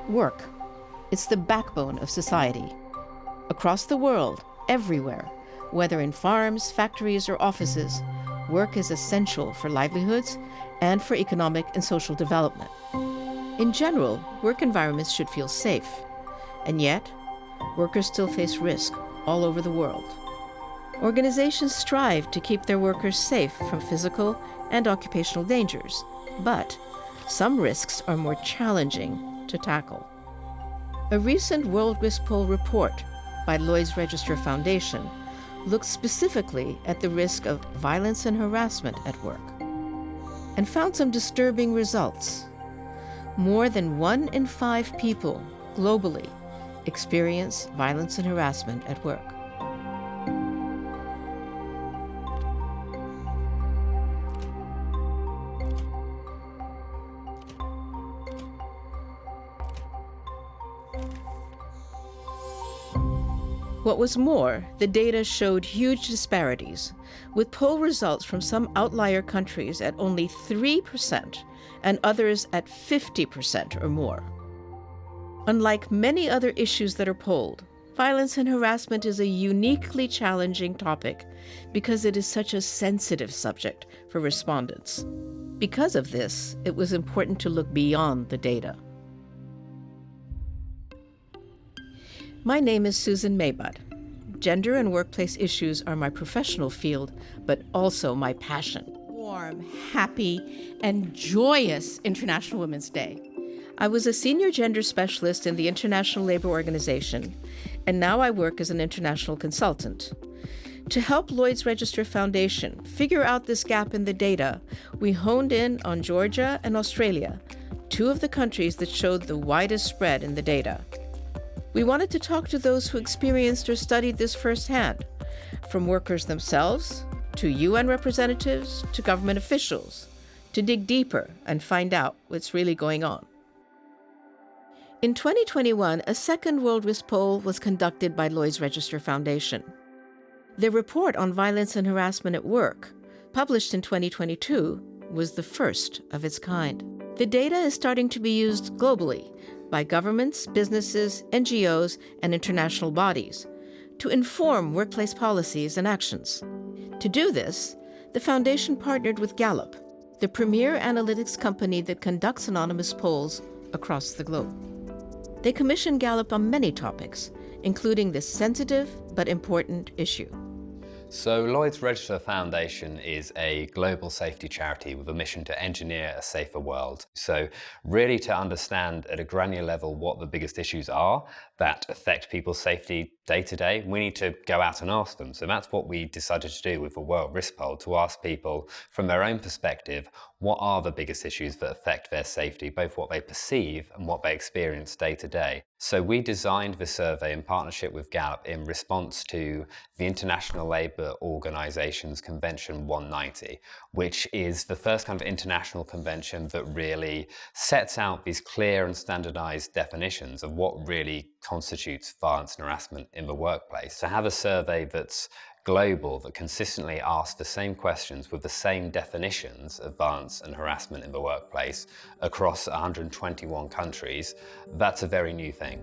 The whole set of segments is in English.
Work. It's the backbone of society. Across the world, everywhere, whether in farms, factories, or offices, work is essential for livelihoods and for economic and social development. In general, work environments should feel safe, and yet, workers still face risk all over the world. Organizations strive to keep their workers safe from physical and occupational dangers, but some risks are more challenging to tackle. A recent World Risk Poll report by Lloyd's Register Foundation looked specifically at the risk of violence and harassment at work and found some disturbing results. More than 1 in 5 people globally experience violence and harassment at work. What was more, the data showed huge disparities, with poll results from some outlier countries at only 3% and others at 50% or more. Unlike many other issues that are polled, violence and harassment is a uniquely challenging topic because it is such a sensitive subject for respondents. Because of this, it was important to look beyond the data. My name is Susan Maybud. Gender and workplace issues are my professional field, but also my passion. Warm, happy, and joyous International Women's Day. I was a senior gender specialist in the International Labor Organization, and now I work as an international consultant. To help Lloyd's Register Foundation figure out this gap in the data, we honed in on Georgia and Australia, 2 of the countries that showed the widest spread in the data. We wanted to talk to those who experienced or studied this firsthand, from workers themselves, to UN representatives, to government officials, to dig deeper and find out what's really going on. In 2021, a second World Risk Poll was conducted by Lloyd's Register Foundation. Their report on violence and harassment at work, published in 2022, was the first of its kind. The data is starting to be used globally by governments, businesses, NGOs, and international bodies to inform workplace policies and actions. To do this, the Foundation partnered with Gallup, the premier analytics company that conducts anonymous polls across the globe. They commissioned Gallup on many topics, including this sensitive but important issue. So Lloyd's Register Foundation is a global safety charity with a mission to engineer a safer world. So really to understand at a granular level what the biggest issues are that affect people's safety day to day, we need to go out and ask them. So that's what we decided to do with the World Risk Poll, to ask people from their own perspective, what are the biggest issues that affect their safety, both what they perceive and what they experience day to day. So we designed the survey in partnership with Gallup in response to the International Labour Organization's Convention 190, which is the first kind of international convention that really sets out these clear and standardized definitions of what really constitutes violence and harassment in the workplace. To have a survey that's global, that consistently asks the same questions with the same definitions of violence and harassment in the workplace across 121 countries, that's a very new thing.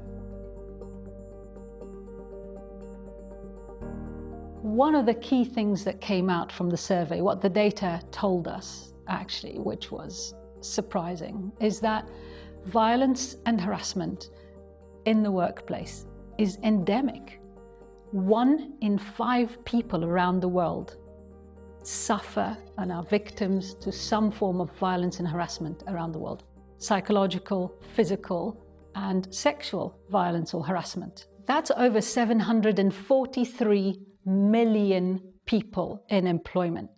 One of the key things that came out from the survey, what the data told us actually, which was surprising, is that violence and harassment in the workplace is endemic. 1 in 5 people around the world suffer and are victims to some form of violence and harassment around the world. Psychological, physical, and sexual violence or harassment. That's over 743 million people in employment.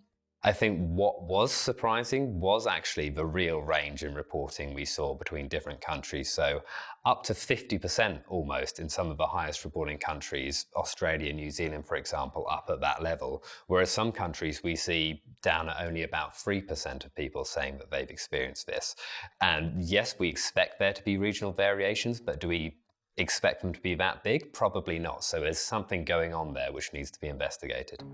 I think what was surprising was actually the real range in reporting we saw between different countries. So up to 50% almost in some of the highest reporting countries, Australia, New Zealand, for example, up at that level. Whereas some countries we see down at only about 3% of people saying that they've experienced this. And yes, we expect there to be regional variations, but do we expect them to be that big? Probably not. So there's something going on there which needs to be investigated.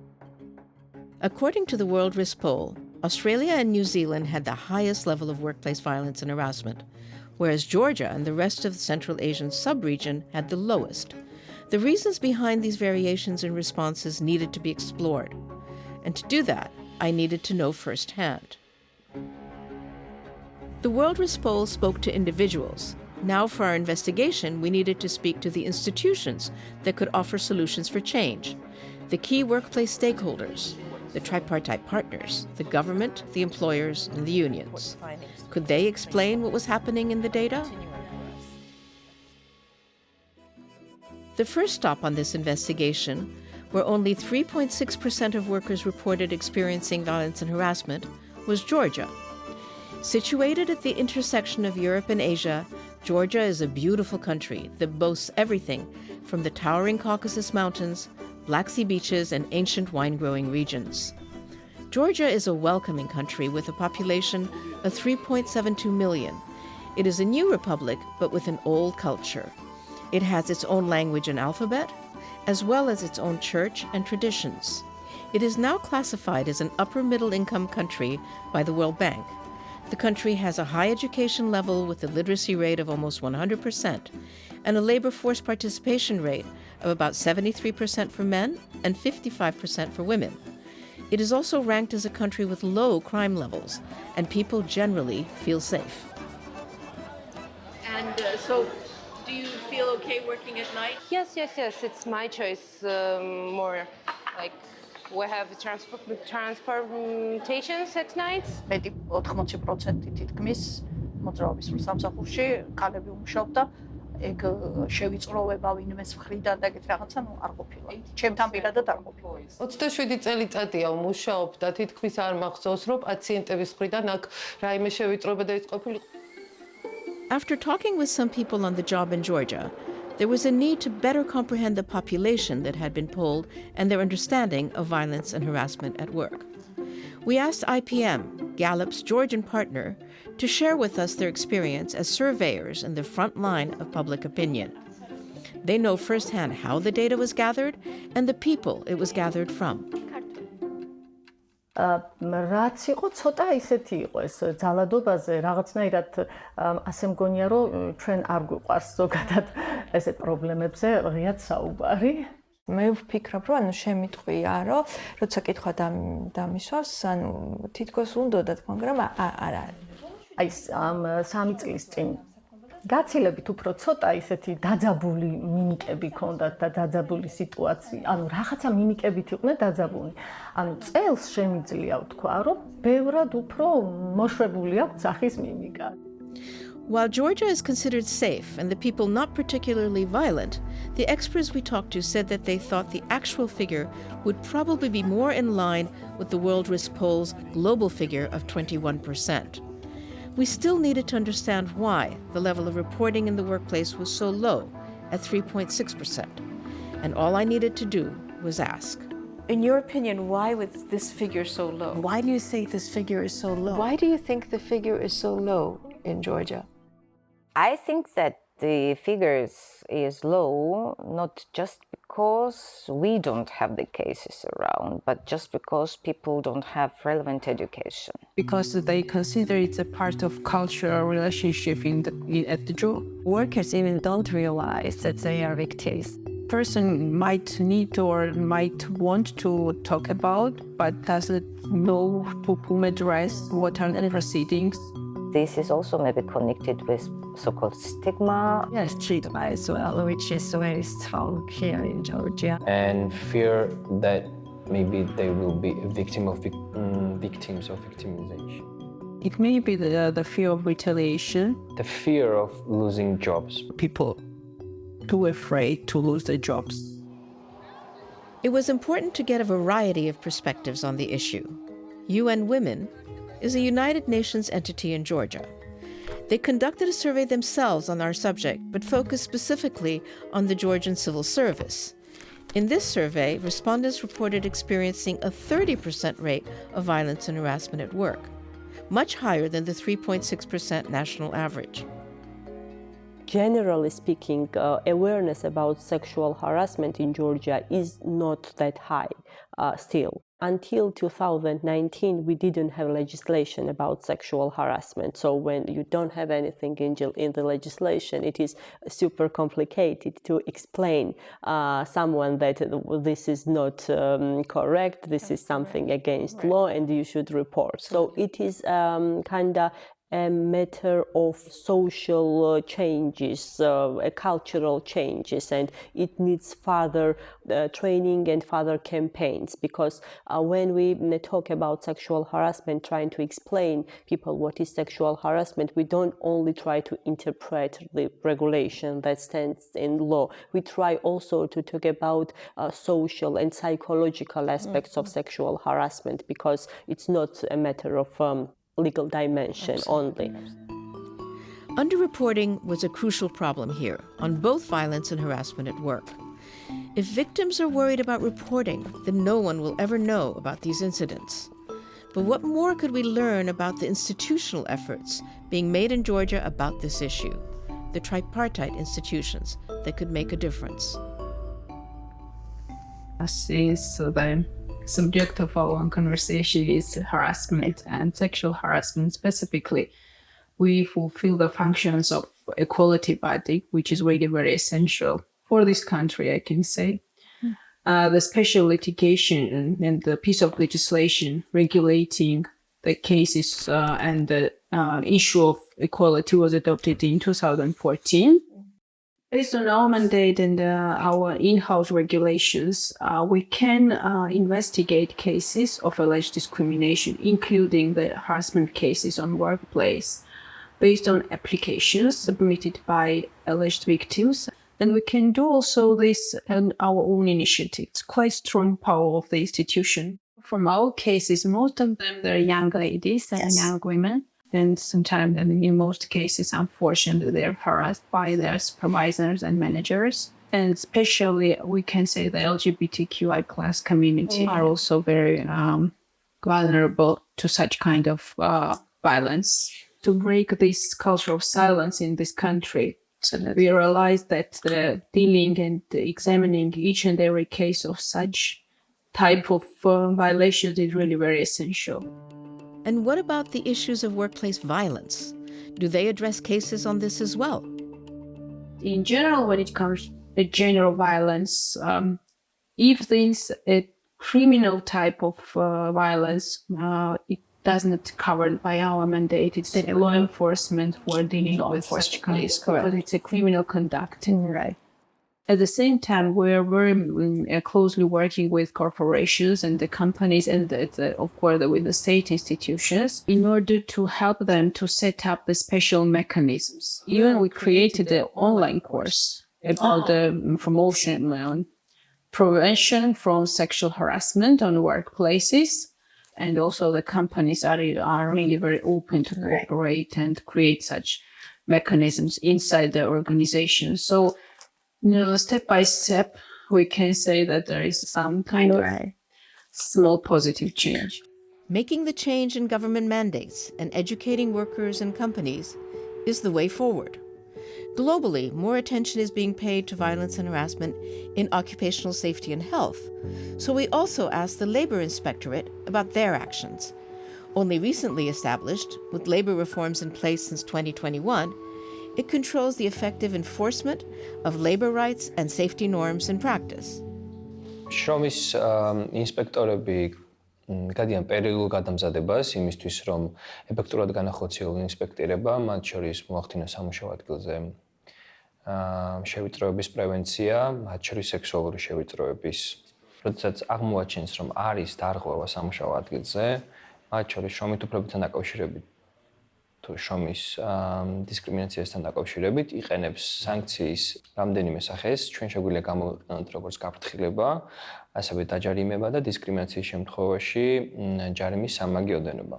According to the World Risk Poll, Australia and New Zealand had the highest level of workplace violence and harassment, whereas Georgia and the rest of the Central Asian sub-region had the lowest. The reasons behind these variations in responses needed to be explored. And to do that, I needed to know firsthand. The World Risk Poll spoke to individuals. Now for our investigation, we needed to speak to the institutions that could offer solutions for change, the key workplace stakeholders, the tripartite partners, the government, the employers, and the unions. Could they explain what was happening in the data? The first stop on this investigation, where only 3.6% of workers reported experiencing violence and harassment, was Georgia. Situated at the intersection of Europe and Asia, Georgia is a beautiful country that boasts everything from the towering Caucasus Mountains, Black Sea beaches, and ancient wine-growing regions. Georgia is a welcoming country with a population of 3.72 million. It is a new republic, but with an old culture. It has its own language and alphabet, as well as its own church and traditions. It is now classified as an upper-middle-income country by the World Bank. The country has a high education level with a literacy rate of almost 100% and a labor force participation rate of about 73% for men and 55% for women. It is also ranked as a country with low crime levels, and people generally feel safe. And so, do you feel okay working at night? Yes. It's my choice. More like we have transportations at night. მეტი 80% თითქმის მოძრაობის სამსახურში ქალები უმუშავდა. ეგ შევიწროვება ვინმეს მხრიდან და ეგეთ რაღაცა არ ყოფილა. ჩემთან პირადად არ ყოფილა. 27 წელიწადია ვმუშაობ და თითქმის არ მახსოვს, რომ პაციენტების მხრიდან აქ რაიმე შევიწროება და ის ყოფილიყო. After talking with some people on the job in Georgia, there was a need to better comprehend the population that had been polled and their understanding of violence and harassment at work. We asked IPM, Gallup's Georgian partner, to share with us their experience as surveyors in the front line of public opinion. They know firsthand how the data was gathered and the people it was gathered from. რაც იყო ცოტა ისეთი იყო ეს ძალადობაზე რაღაცნაირად ასე მგონია რომ ჩვენ არ გვიყვარს ზოგადად ესე პრობლემებზე ღიად საუბარი. მე ვფიქრობ, რომ ანუ შემიტყვია, რომ როცა კითხვა დამისვავს, ანუ თითქოს უნდათ, მაგრამ არ არის. აი ამ 3 წლის წინ გაცილებით უფრო ცოტა ისეთი დაძაბული მიმიკები ქონდათ და დაძაბული სიტუაცია. ანუ რაღაცა მიმიკებით იყვნენ დაძაბული. ანუ წელს შემიძლია ვთქვა, რომ ბევრად უფრო მოშვებული აქვს სახის მიმიკა. While Georgia is considered safe and the people not particularly violent, the experts we talked to said that they thought the actual figure would probably be more in line with the World Risk Poll's global figure of 21%. We still needed to understand why the level of reporting in the workplace was so low at 3.6%. And all I needed to do was ask. In your opinion, why was this figure so low? Why do you say this figure is so low? Why do you think the figure is so low in Georgia? I think that the figures is low, not just because we don't have the cases around, but just because people don't have relevant education. Because they consider it's a part of cultural relationship at the job. Workers even don't realize that they are victims. Person might need or might want to talk about, but doesn't know to whom address what are the proceedings. This is also maybe connected with so-called stigma. Yes, stigma as well, which is very strong here in Georgia. And fear that maybe they will be a victim of victims of victimization. It may be the fear of retaliation. The fear of losing jobs. People too afraid to lose their jobs. It was important to get a variety of perspectives on the issue. UN Women is a United Nations entity in Georgia. They conducted a survey themselves on our subject, but focused specifically on the Georgian civil service. In this survey, respondents reported experiencing a 30% rate of violence and harassment at work, much higher than the 3.6% national average. generally speaking, awareness about sexual harassment in Georgia is not that high still. Until 2019, we didn't have legislation about sexual harassment. So when you don't have anything in the legislation, it is super complicated to explain someone that this is not correct, this is something against law, and you should report. So it is kind of a matter of social changes, cultural changes, and it needs further training and further campaigns, because when we talk about sexual harassment, trying to explain people what is sexual harassment, we don't only try to interpret the regulation that stands in law. We try also to talk about social and psychological aspects of sexual harassment, because it's not a matter of legal dimension only. Underreporting was a crucial problem here on both violence and harassment at work. If victims are worried about reporting, then no one will ever know about these incidents. But what more could we learn about the institutional efforts being made in Georgia about this issue, the tripartite institutions that could make a difference? Since the subject of our conversation is harassment and sexual harassment specifically, we fulfill the functions of equality body, which is really very essential for this country, I can say. The special litigation and the piece of legislation regulating the cases and the issue of equality was adopted in 2014. Based on our mandate and our in-house regulations, we can investigate cases of alleged discrimination, including the harassment cases on workplace, based on applications submitted by alleged victims. And we can do also this on our own initiative. It's quite strong power of the institution. From our cases, most of them, they're young ladies and young women. And sometimes, in most cases, unfortunately, they're harassed by their supervisors and managers. And especially, we can say the LGBTQI plus community are also very vulnerable to such kind of violence. To break this culture of silence in this country, we realize that the dealing and examining each and every case of such type of violations is really very essential. And what about the issues of workplace violence? Do they address cases on this as well? In general, when it comes to general violence, if there's a criminal type of violence, it doesn't covered by our mandate. It's the law enforcement who are dealing with such kind of, but it's a criminal conduct. Right. At the same time, we're very closely working with corporations and the companies and, of course, with the state institutions in order to help them to set up the special mechanisms. Even we created an online course about the promotion and prevention from sexual harassment on workplaces. And also the companies are really very open to cooperate and create such mechanisms inside the organization. So, step by step, we can say that there is some kind of small positive change. Making the change in government mandates and educating workers and companies is the way forward. Globally, more attention is being paid to violence and harassment in occupational safety and health. So we also asked the Labor Inspectorate about their actions. Only recently established, with labor reforms in place since 2021, it controls the effective enforcement of labor rights and safety norms in practice. შრომის ინსპექტორები გადიან პერიოდულ გადამზადებას იმისთვის, რომ ეფექტურად განახორციელონ ინსპექტირება, მათ შორის მოახდინოს სამუშაო ადგილზე შევიწროების პრევენცია, მათ შორის სექსუალური შევიწროების. როდესაც აღმოაჩენს, რომ არის დარღვევა სამუშაო ადგილზე, მათ შორის შრომით უფლებებთან დაკავშირებით თუ შრომის დისკრიმინაციასთან დაკავშირებით იყენებს სანქციის რამდენიმე სახეს, ჩვენ შეგვიძლია გამოვიყენოთ როგორც გაფრთხილება, ასევე დაჯარიმება და დისკრიმინაციის შემთხვევაში ჯარიმის სამმაგი ოდენობა.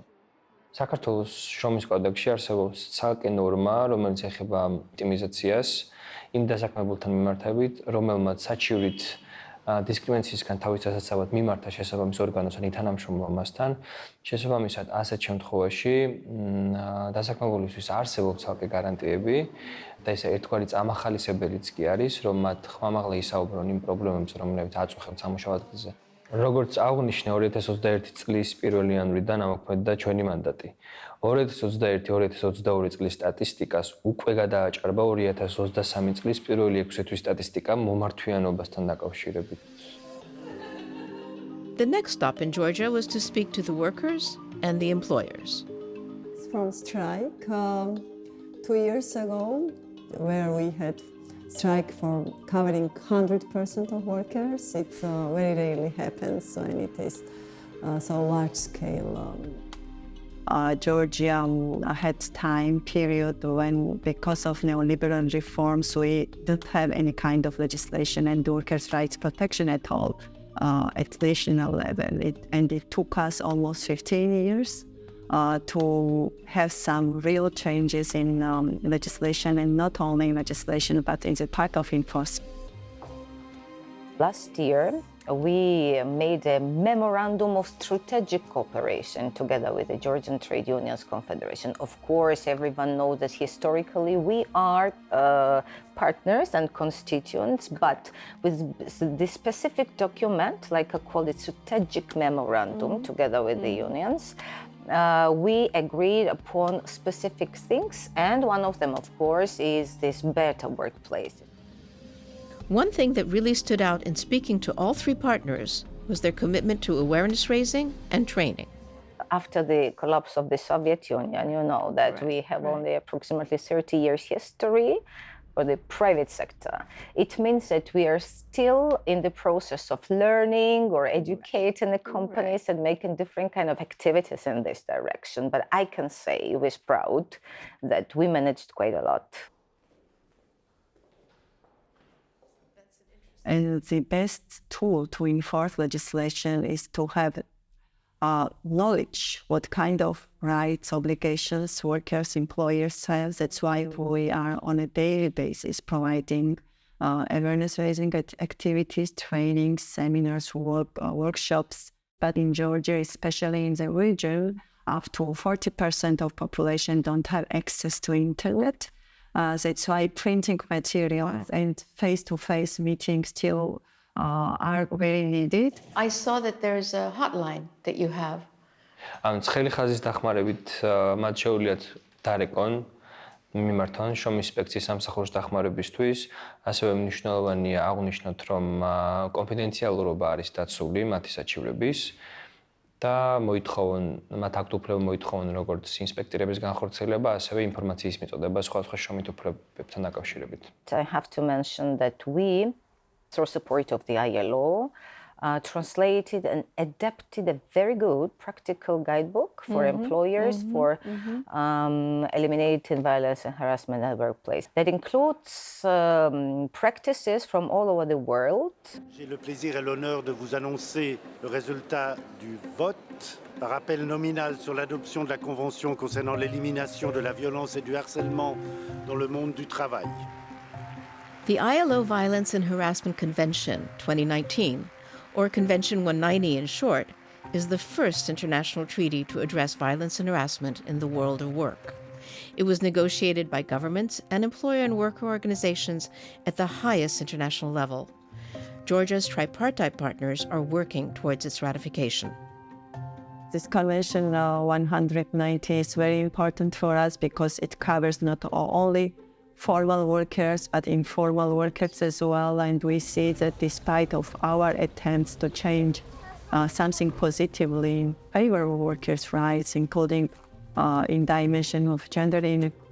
საქართველოს შრომის კოდექსში არსებობს ცალკე ნორმა, რომელიც ეხება ვიქტიმიზაციას იმ დასაქმებულთან მიმართებით, რომელმაც საჩივრით დისკრიმინაციისგან თავის დასაცავად მიმართა შესაბამის ორგანოს ან ითანამშრომლობა მასთან. შესაბამისად, ასეთ შემთხვევაში დასაქმებულისთვის არსებობს ცალკე გარანტიები და ეს ერთგვარი წამახალისებელიც კი არის, რომ მათ ხმამაღლა ისაუბრონ იმ პრობლემებზე, რომლებიც აწუხებთ სამუშაო ადგილზე. როგორც აღნიშნე 2021 წლის 1 იანვრიდან ამოქმედდა ჩვენი მანდატი. 2021-2022 წლის სტატისტიკას უკვე გადააჭარბა 2023 წლის პირველი 6 თვის სტატისტიკა მომართვიანობასთან დაკავშირებით. The next stop in Georgia was to speak to the workers and the employers. From strike 2 years ago, where we had strike for covering 100% of workers, it very rarely happens when it is so large scale. Georgia had time period when, because of neoliberal reforms, we don't have any kind of legislation and workers' rights protection at all at national level. It took us almost 15 years to have some real changes in legislation, and not only in legislation, but in the part of enforcement. Last year, we made a memorandum of strategic cooperation together with the Georgian Trade Unions Confederation. Of course, everyone knows that historically we are partners and constituents, but with this specific document, like I call it strategic memorandum together with the unions, we agreed upon specific things, and one of them, of course, is this better workplace. One thing that really stood out in speaking to all three partners was their commitment to awareness raising and training. After the collapse of the Soviet Union, you know that we have only approximately 30 years history for the private sector. It means that we are still in the process of learning or educating the companies and making different kind of activities in this direction. But I can say with pride that we managed quite a lot. And the best tool to enforce legislation is to have knowledge what kind of rights, obligations workers, employers have. That's why we are on a daily basis providing awareness-raising activities, trainings, seminars, workshops. But in Georgia, especially in the region, up to 40% of population don't have access to internet. That's why printing materials and face-to-face meetings still are very needed. I saw that there's a hotline that you have. ცხელი ხაზის დახმარებით მათ შეუძლიათ დარეკონ მიმართონ შრომის ინსპექციის სამსახურის დახმარებისთვის. ასევე მნიშვნელოვანია აღვნიშნოთ, რომ კონფიდენციალურობა არის დაცული მათი საჩივრების და მოითხოვონ, მათ აქვთ უფლება მოითხოვონ როგორც ინსპექტორების განხორციელება, ასევე ინფორმაციის მიწოდება სხვადასხვა შრომით უფლებებთან დაკავშირებით. I have to mention that we, through support of the ILO, translated and adapted a very good practical guidebook for employers for eliminating violence and harassment at the workplace. That includes practices from all over the world. J'ai le plaisir et l'honneur de vous annoncer le résultat du vote par appel nominal sur l'adoption de la Convention concernant l'élimination de la violence et du harcèlement dans le monde du travail. The ILO Violence and Harassment Convention 2019, or Convention 190 in short, is the first international treaty to address violence and harassment in the world of work. It was negotiated by governments and employer and worker organizations at the highest international level. Georgia's tripartite partners are working towards its ratification. This Convention 190 is very important for us because it covers not only formal workers, but informal workers as well. And we see that despite of our attempts to change something positively in favor of workers' rights, including in dimension of gender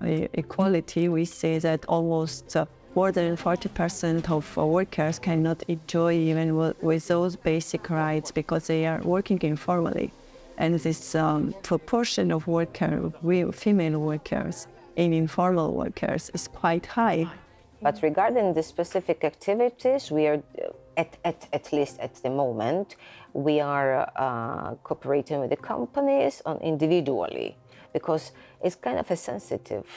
equality, we see that almost more than 40% of workers cannot enjoy even with those basic rights because they are working informally. And this proportion of female workers in informal workers is quite high. But regarding the specific activities, we are, at least at the moment, we are cooperating with the companies individually because it's kind of a sensitive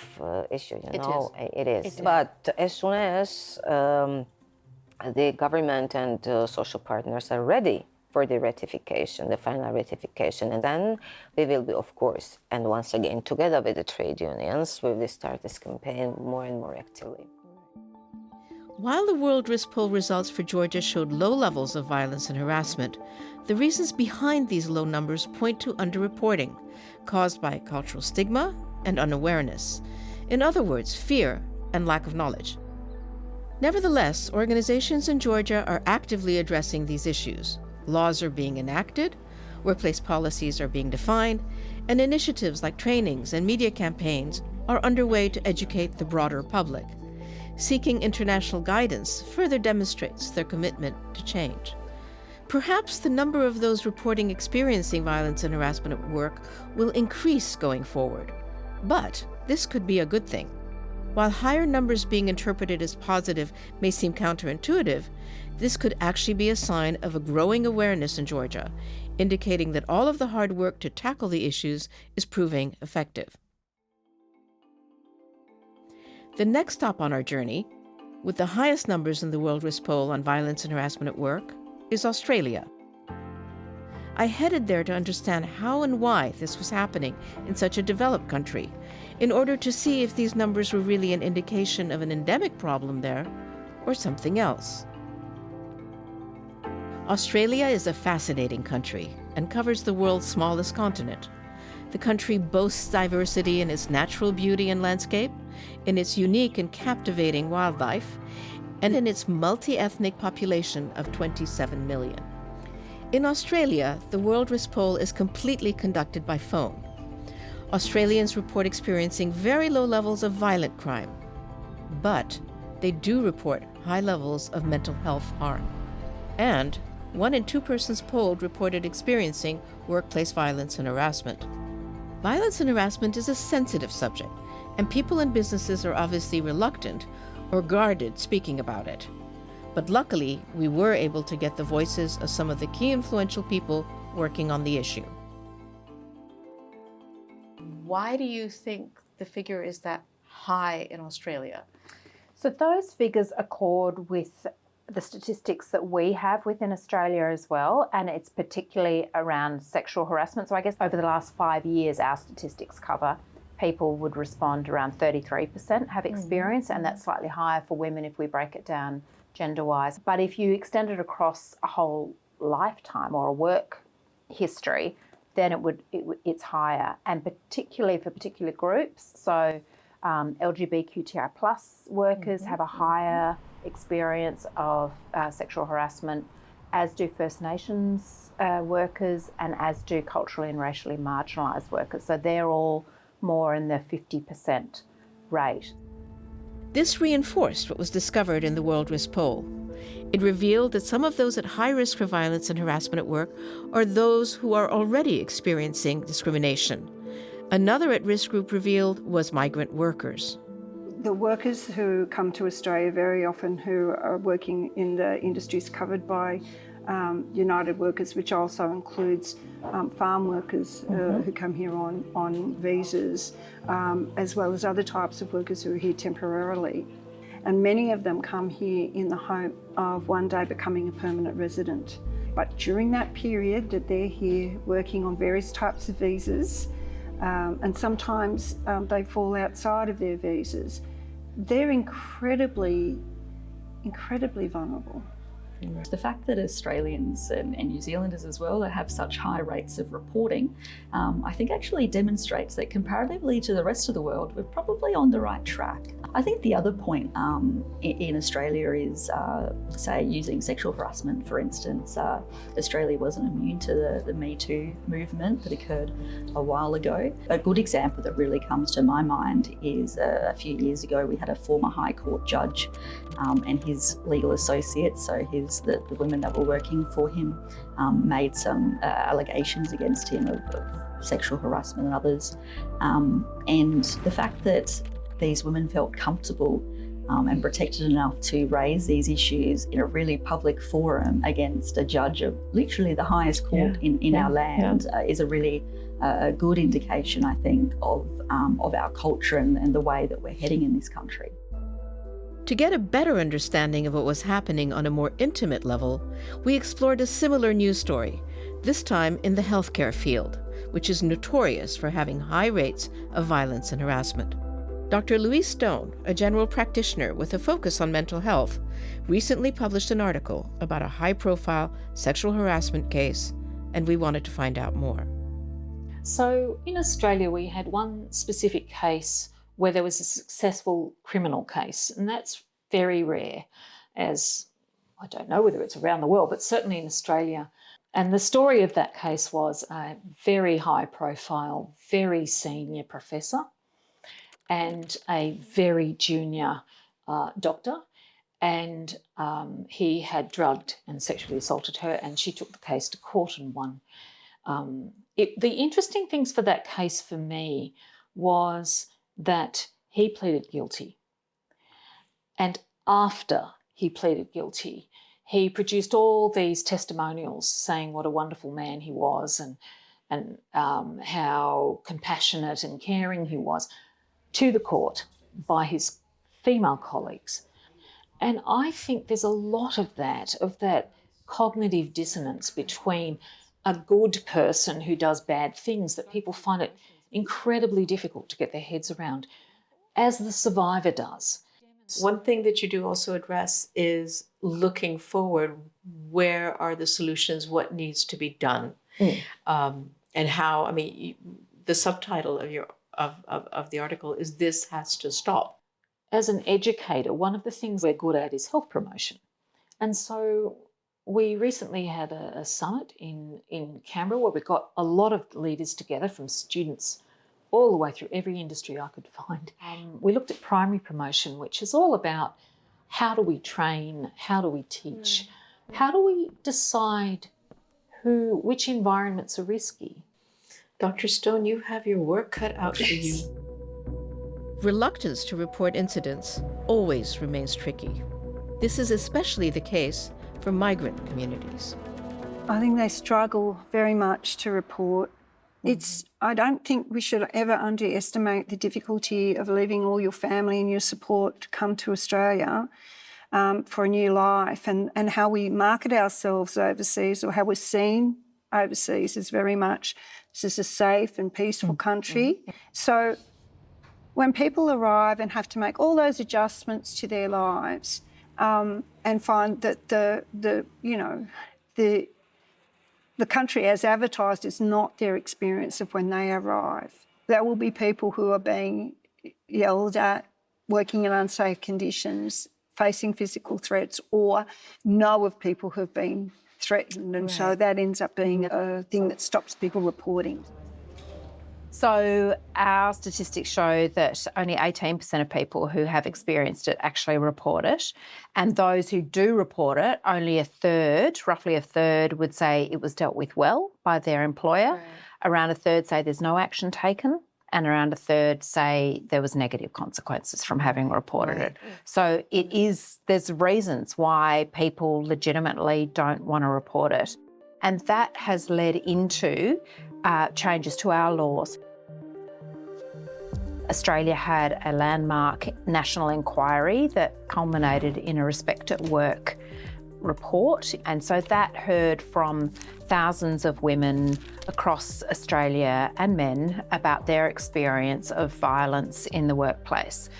issue, you know. It is. But as soon as the government and social partners are ready for the ratification, the final ratification. And then we will be, of course, and once again, together with the trade unions, we will start this campaign more and more actively. While the World Risk Poll results for Georgia showed low levels of violence and harassment, the reasons behind these low numbers point to underreporting, caused by cultural stigma and unawareness. In other words, fear and lack of knowledge. Nevertheless, organizations in Georgia are actively addressing these issues. Laws are being enacted, workplace policies are being defined, and initiatives like trainings and media campaigns are underway to educate the broader public. Seeking international guidance further demonstrates their commitment to change. Perhaps the number of those reporting experiencing violence and harassment at work will increase going forward. But this could be a good thing. While higher numbers being interpreted as positive may seem counterintuitive, this could actually be a sign of a growing awareness in Georgia, indicating that all of the hard work to tackle the issues is proving effective. The next stop on our journey, with the highest numbers in the World Risk Poll on violence and harassment at work, is Australia. I headed there to understand how and why this was happening in such a developed country, in order to see if these numbers were really an indication of an endemic problem there or something else. Australia is a fascinating country and covers the world's smallest continent. The country boasts diversity in its natural beauty and landscape, in its unique and captivating wildlife, and in its multi-ethnic population of 27 million. In Australia, the World Risk Poll is completely conducted by phone. Australians report experiencing very low levels of violent crime, but they do report high levels of mental health harm. And 1 in 2 persons polled reported experiencing workplace violence and harassment. Violence and harassment is a sensitive subject, and people and businesses are obviously reluctant or guarded speaking about it. But luckily, we were able to get the voices of some of the key influential people working on the issue. Why do you think the figure is that high in Australia? So those figures accord with the statistics that we have within Australia as well, and it's particularly around sexual harassment. So I guess over the last 5 years, our statistics cover people would respond around 33% have experience, and that's slightly higher for women if we break it down gender-wise. But if you extend it across a whole lifetime or a work history, then it's higher, and particularly for particular groups. So LGBTQI plus workers have a higher experience of sexual harassment, as do First Nations workers, and as do culturally and racially marginalised workers. So they're all more in the 50% rate. This reinforced what was discovered in the World Risk Poll. It revealed that some of those at high risk for violence and harassment at work are those who are already experiencing discrimination. Another at-risk group revealed was migrant workers. The workers who come to Australia very often who are working in the industries covered by United Workers, which also includes farm workers who come here on visas, as well as other types of workers who are here temporarily. And many of them come here in the hope of one day becoming a permanent resident. But during that period that they're here working on various types of visas, and sometimes they fall outside of their visas, they're incredibly vulnerable. The fact that Australians and New Zealanders as well have such high rates of reporting, I think actually demonstrates that comparatively to the rest of the world, we're probably on the right track. I think the other point in Australia is, say, using sexual harassment, for instance. Australia wasn't immune to the Me Too movement that occurred a while ago. A good example that really comes to my mind is a few years ago we had a former High Court judge and his legal associates, so the women that were working for him, made some allegations against him of sexual harassment and others. And the fact that these women felt comfortable and protected enough to raise these issues in a really public forum against a judge of literally the highest court in our land is a really good indication, I think, of our culture and the way that we're heading in this country. To get a better understanding of what was happening on a more intimate level, we explored a similar news story, this time in the healthcare field, which is notorious for having high rates of violence and harassment. Dr. Louise Stone, a general practitioner with a focus on mental health, recently published an article about a high-profile sexual harassment case, and we wanted to find out more. So in Australia, we had one specific case where there was a successful criminal case, and that's very rare, as I don't know whether it's around the world, but certainly in Australia. And the story of that case was a very high-profile, very senior professor and a very junior doctor, and he had drugged and sexually assaulted her, and she took the case to court and won. The interesting things for that case for me was that he pleaded guilty. And after he pleaded guilty, he produced all these testimonials saying what a wonderful man he was and how compassionate and caring he was to the court by his female colleagues. And I think there's a lot of that cognitive dissonance between a good person who does bad things, that people find it incredibly difficult to get their heads around, as the survivor does. One thing that you do also address is looking forward. Where are the solutions? What needs to be done? And how, the subtitle of the article is "This Has to Stop." As an educator, one of the things we're good at is health promotion. And so we recently had a summit in Canberra where we got a lot of leaders together, from students all the way through every industry I could find. We looked at primary promotion, which is all about how do we train, how do we teach, how do we decide which environments are risky. Dr. Stone, you have your work cut out for you. Reluctance to report incidents always remains tricky. This is especially the case for migrant communities. I think they struggle very much to report. I don't think we should ever underestimate the difficulty of leaving all your family and your support to come to Australia for a new life, and how we market ourselves overseas, or how we're seen overseas, is very much this is a safe and peaceful country. So when people arrive and have to make all those adjustments to their lives and find that the country as advertised is not their experience of when they arrive. There will be people who are being yelled at, working in unsafe conditions, facing physical threats, or know of people who have been threatened. And so that ends up being a thing that stops people reporting. So our statistics show that only 18% of people who have experienced it actually report it. And those who do report it, only roughly a third would say it was dealt with well by their employer. Right. Around a third say there's no action taken. And around a third say there was negative consequences from having reported it. So there's reasons why people legitimately don't want to report it. And that has led into changes to our laws. Australia had a landmark national inquiry that culminated in a Respect at Work report. And so that heard from thousands of women across Australia and men about their experience of violence in the workplace.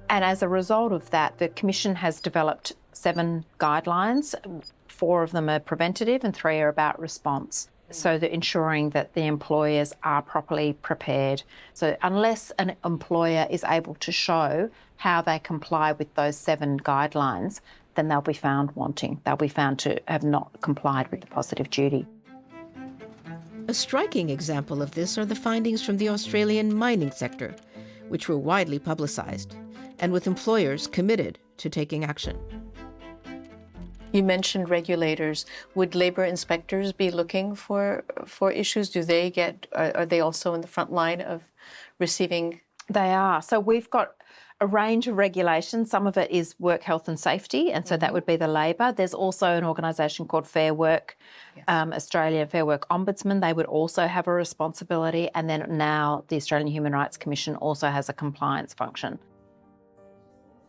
And as a result of that, the Commission has developed 7 guidelines. 4 of them are preventative and 3 are about response. So that ensuring that the employers are properly prepared. So unless an employer is able to show how they comply with those 7 guidelines, then they'll be found wanting. They'll be found to have not complied with the positive duty. A striking example of this are the findings from the Australian mining sector, which were widely publicised, and with employers committed to taking action. You mentioned regulators. Would labour inspectors be looking for issues? Are they also in the front line of receiving? They are. So we've got a range of regulations. Some of it is work health and safety, and so that would be the labour. There's also an organisation called Fair Work, Australia Fair Work Ombudsman. They would also have a responsibility, and then now the Australian Human Rights Commission also has a compliance function.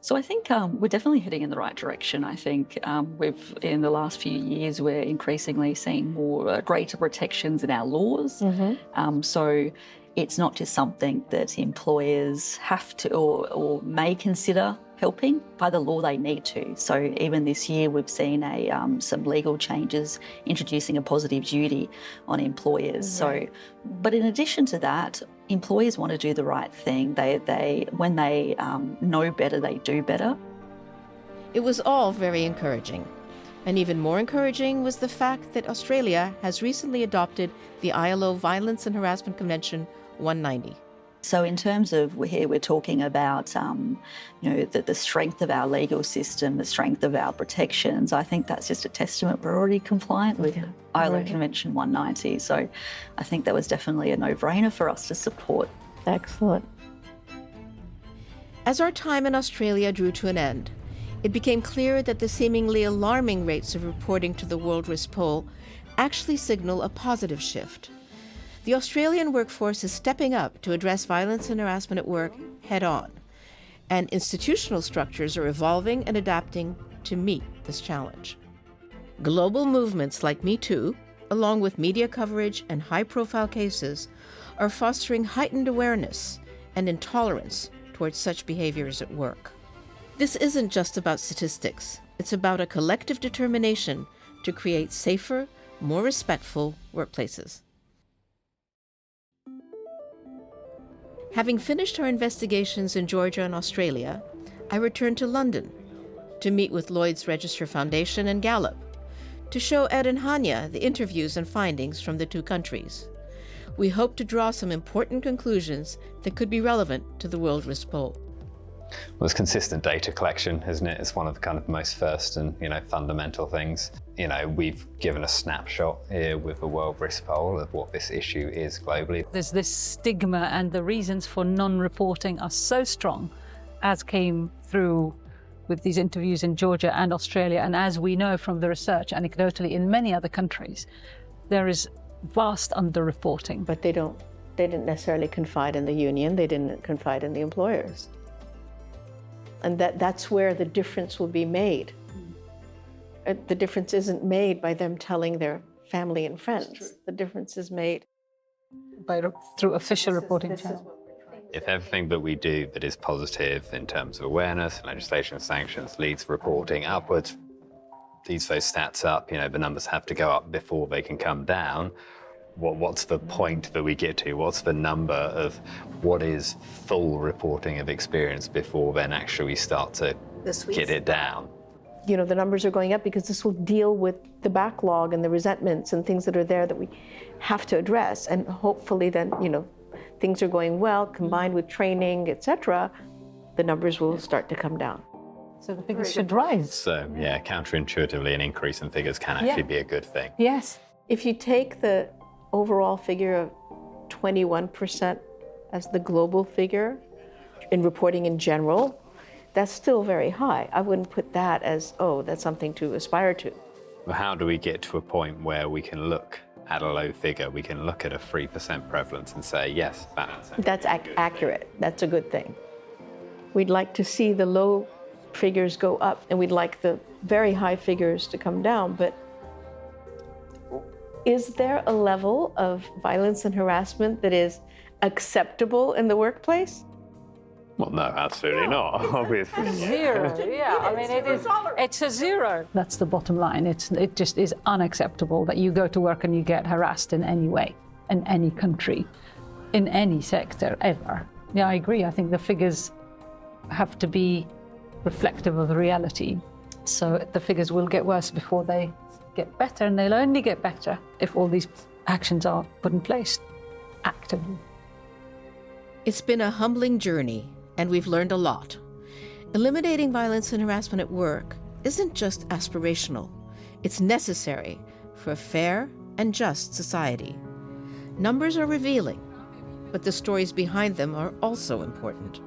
So I think we're definitely heading in the right direction. I think in the last few years, we're increasingly seeing more greater protections in our laws. So it's not just something that employers have to or may consider helping. By the law, they need to. So even this year, we've seen some legal changes introducing a positive duty on employers. So, but in addition to that, employers want to do the right thing. When they know better, they do better. It was all very encouraging. And even more encouraging was the fact that Australia has recently adopted the ILO Violence and Harassment Convention 190. So in terms of here, we're talking about the strength of our legal system, the strength of our protections. I think that's just a testament. We're already compliant with ILO Convention 190. So I think that was definitely a no-brainer for us to support. Excellent. As our time in Australia drew to an end, it became clear that the seemingly alarming rates of reporting to the World Risk Poll actually signal a positive shift. The Australian workforce is stepping up to address violence and harassment at work head-on, and institutional structures are evolving and adapting to meet this challenge. Global movements like Me Too, along with media coverage and high-profile cases, are fostering heightened awareness and intolerance towards such behaviors at work. This isn't just about statistics. It's about a collective determination to create safer, more respectful workplaces. Having finished our investigations in Georgia and Australia, I returned to London to meet with Lloyd's Register Foundation and Gallup to show Ed and Hanya the interviews and findings from the two countries. We hope to draw some important conclusions that could be relevant to the World Risk Poll. Well, it's consistent data collection, isn't it? It's one of the kind of most first and, fundamental things. We've given a snapshot here with the World Risk Poll of what this issue is globally. There's this stigma, and the reasons for non-reporting are so strong, as came through with these interviews in Georgia and Australia, and as we know from the research, anecdotally, in many other countries, there is vast underreporting. But they didn't necessarily confide in the union, they didn't confide in the employers. And that's where the difference will be made. The difference isn't made by them telling their family and friends. The difference is made through official reporting channels. If everything that we do that is positive in terms of awareness, legislation, sanctions, leads reporting upwards, leads those stats up, the numbers have to go up before they can come down. What's the point that we get to? What's the number of what is full reporting of experience before then actually start to get it down? The numbers are going up because this will deal with the backlog and the resentments and things that are there that we have to address. And hopefully then, things are going well, combined with training, etc., the numbers will start to come down. So the figures should rise. So yeah, counterintuitively, an increase in figures can actually be a good thing. Yes. If you take the overall figure of 21% as the global figure in reporting in general, that's still very high. I wouldn't put that as, that's something to aspire to. Well, how do we get to a point where we can look at a low figure, we can look at a 3% prevalence and say, yes, that's accurate. That's a good thing. We'd like to see the low figures go up, and we'd like the very high figures to come down, but is there a level of violence and harassment that is acceptable in the workplace? Well, no, absolutely not, obviously. Zero, it's a zero. That's the bottom line. It just is unacceptable that you go to work and you get harassed in any way, in any country, in any sector, ever. Yeah, I agree. I think the figures have to be reflective of the reality. So the figures will get worse before they get better, and they'll only get better if all these actions are put in place actively. It's been a humbling journey, and we've learned a lot. Eliminating violence and harassment at work isn't just aspirational. It's necessary for a fair and just society. Numbers are revealing, but the stories behind them are also important.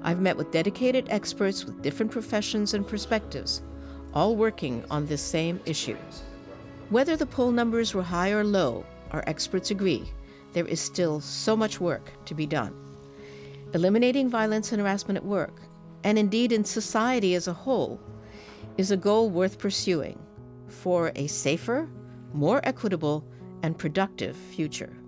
I've met with dedicated experts with different professions and perspectives, all working on this same issue. Whether the poll numbers were high or low, our experts agree there is still so much work to be done. Eliminating violence and harassment at work and indeed in society as a whole, is a goal worth pursuing for a safer, more equitable, and productive future.